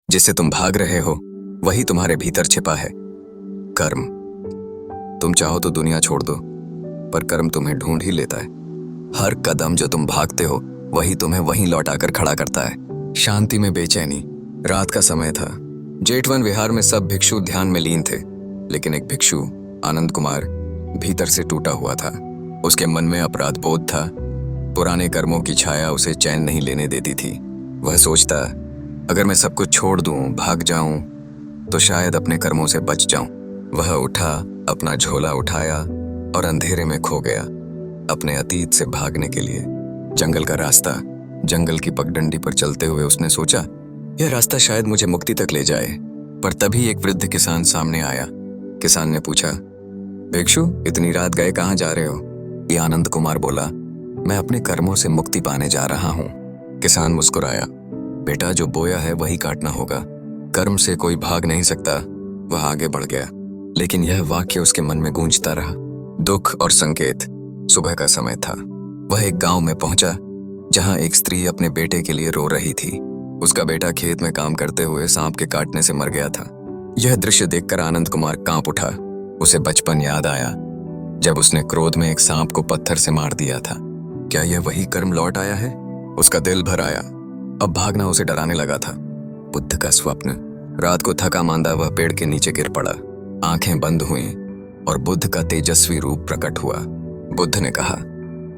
जिससे तुम भाग रहे हो वही तुम्हारे भीतर छिपा है। कर्म। तुम चाहो तो दुनिया छोड़ दो, पर कर्म तुम्हें ढूंढ ही लेता है। हर कदम जो तुम भागते हो वही तुम्हें वहीं लौटाकर खड़ा करता है। शांति में बेचैनी। रात का समय था। जेठवन विहार में सब भिक्षु ध्यान में लीन थे, लेकिन एक भिक्षु आनंद कुमार भीतर से टूटा हुआ था। उसके मन में अपराध बोध था। पुराने कर्मों की छाया उसे चैन नहीं लेने देती थी। वह सोचता, अगर मैं सब कुछ छोड़ दूं, भाग जाऊं, तो शायद अपने कर्मों से बच जाऊं। वह उठा, अपना झोला उठाया और अंधेरे में खो गया, अपने अतीत से भागने के लिए। जंगल का रास्ता। जंगल की पगडंडी पर चलते हुए उसने सोचा, यह रास्ता शायद मुझे मुक्ति तक ले जाए। पर तभी एक वृद्ध किसान सामने आया। किसान ने पूछा, भिक्षु, इतनी रात गए कहाँ जा रहे हो? ये आनंद कुमार बोला, मैं अपने कर्मों से मुक्ति पाने जा रहा हूँ। किसान मुस्कुराया, बेटा, जो बोया है वही काटना होगा। कर्म से कोई भाग नहीं सकता। वह आगे बढ़ गया, लेकिन यह वाक्य उसके मन में गूंजता रहा। दुख और संकेत। सुबह का समय था। वह एक गांव में पहुंचा, जहां एक स्त्री अपने बेटे के लिए रो रही थी। उसका बेटा खेत में काम करते हुए सांप के काटने से मर गया था। यह दृश्य देखकर आनंद कुमार कांप उठा। उसे बचपन याद आया, जब उसने क्रोध में एक सांप को पत्थर से मार दिया था। क्या यह वही कर्म लौट आया है? उसका दिल भर आया। अब भागना उसे डराने लगा था। बुद्ध का स्वप्न। रात को थका मांदा वह पेड़ के नीचे गिर पड़ा। आंखें बंद हुईं और बुद्ध का तेजस्वी रूप प्रकट हुआ। बुद्ध ने कहा,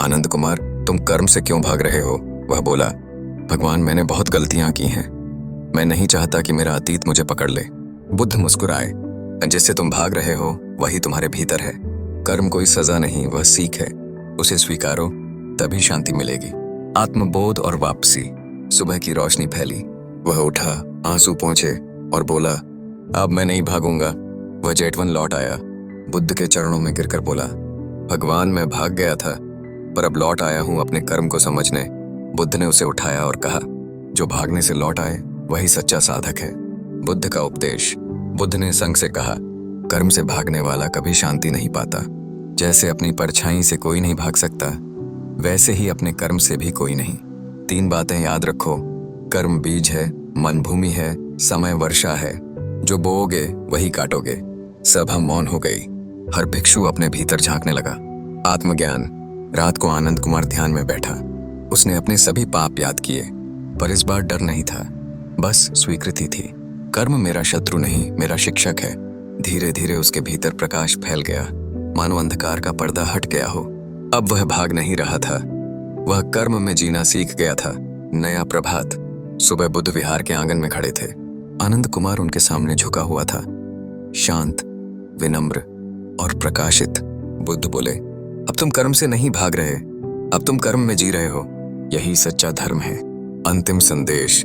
आनंद कुमार, तुम कर्म से क्यों भाग रहे हो? वह बोला, भगवान, मैंने बहुत गलतियां की हैं। मैं नहीं चाहता कि मेरा अतीत मुझे पकड़ ले। बुद्ध मुस्कुराए, जिससे तुम भाग रहे हो वही तुम्हारे भीतर है। कर्म कोई सजा नहीं, वह सीख है। उसे स्वीकारो, तभी शांति मिलेगी। आत्मबोध और वापसी। सुबह की रोशनी फैली। वह उठा, आंसू पोंछे और बोला, अब मैं नहीं भागूंगा। वह जेठवन लौट आया। बुद्ध के चरणों में गिरकर बोला, भगवान, मैं भाग गया था, पर अब लौट आया हूं अपने कर्म को समझने। बुद्ध ने उसे उठाया और कहा, जो भागने से लौट आए वही सच्चा साधक है। बुद्ध का उपदेश। बुद्ध ने संग से कहा, कर्म से भागने वाला कभी शांति नहीं पाता। जैसे अपनी परछाई से कोई नहीं भाग सकता, वैसे ही अपने कर्म से भी कोई नहीं। 3 बातें याद रखो। कर्म बीज है, मन भूमि है, समय वर्षा है। जो बोओगे वही काटोगे। सब हम मौन हो गई। हर भिक्षु अपने भीतर झांकने लगा। आत्मज्ञान। रात को आनंद कुमार ध्यान में बैठा। उसने अपने सभी पाप याद किए, पर इस बार डर नहीं था, बस स्वीकृति थी। कर्म मेरा शत्रु नहीं, मेरा शिक्षक है। धीरे धीरे उसके भीतर प्रकाश फैल गया, मानो अंधकार का पर्दा हट गया हो। अब वह भाग नहीं रहा था, वह कर्म में जीना सीख गया था। नया प्रभात। सुबह बुद्ध विहार के आंगन में खड़े थे। आनंद कुमार उनके सामने झुका हुआ था, शांत, विनम्र और प्रकाशित। बुद्ध बोले, अब तुम कर्म से नहीं भाग रहे, अब तुम कर्म में जी रहे हो। यही सच्चा धर्म है। अंतिम संदेश।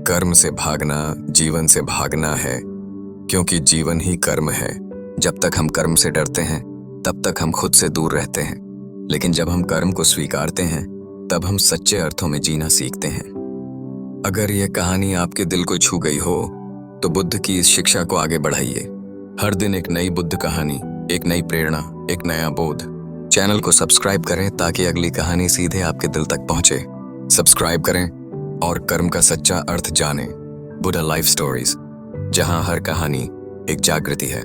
कर्म से भागना जीवन से भागना है, क्योंकि जीवन ही कर्म है। जब तक हम कर्म से डरते हैं, तब तक हम खुद से दूर रहते हैं। लेकिन जब हम कर्म को स्वीकारते हैं, तब हम सच्चे अर्थों में जीना सीखते हैं। अगर यह कहानी आपके दिल को छू गई हो, तो बुद्ध की इस शिक्षा को आगे बढ़ाइए। हर दिन एक नई बुद्ध कहानी, एक नई प्रेरणा, एक नया बोध। चैनल को सब्सक्राइब करें ताकि अगली कहानी सीधे आपके दिल तक पहुंचे। सब्सक्राइब करें और कर्म का सच्चा अर्थ जानें। बुद्धा लाइफ स्टोरीज, जहां हर कहानी एक जागृति है।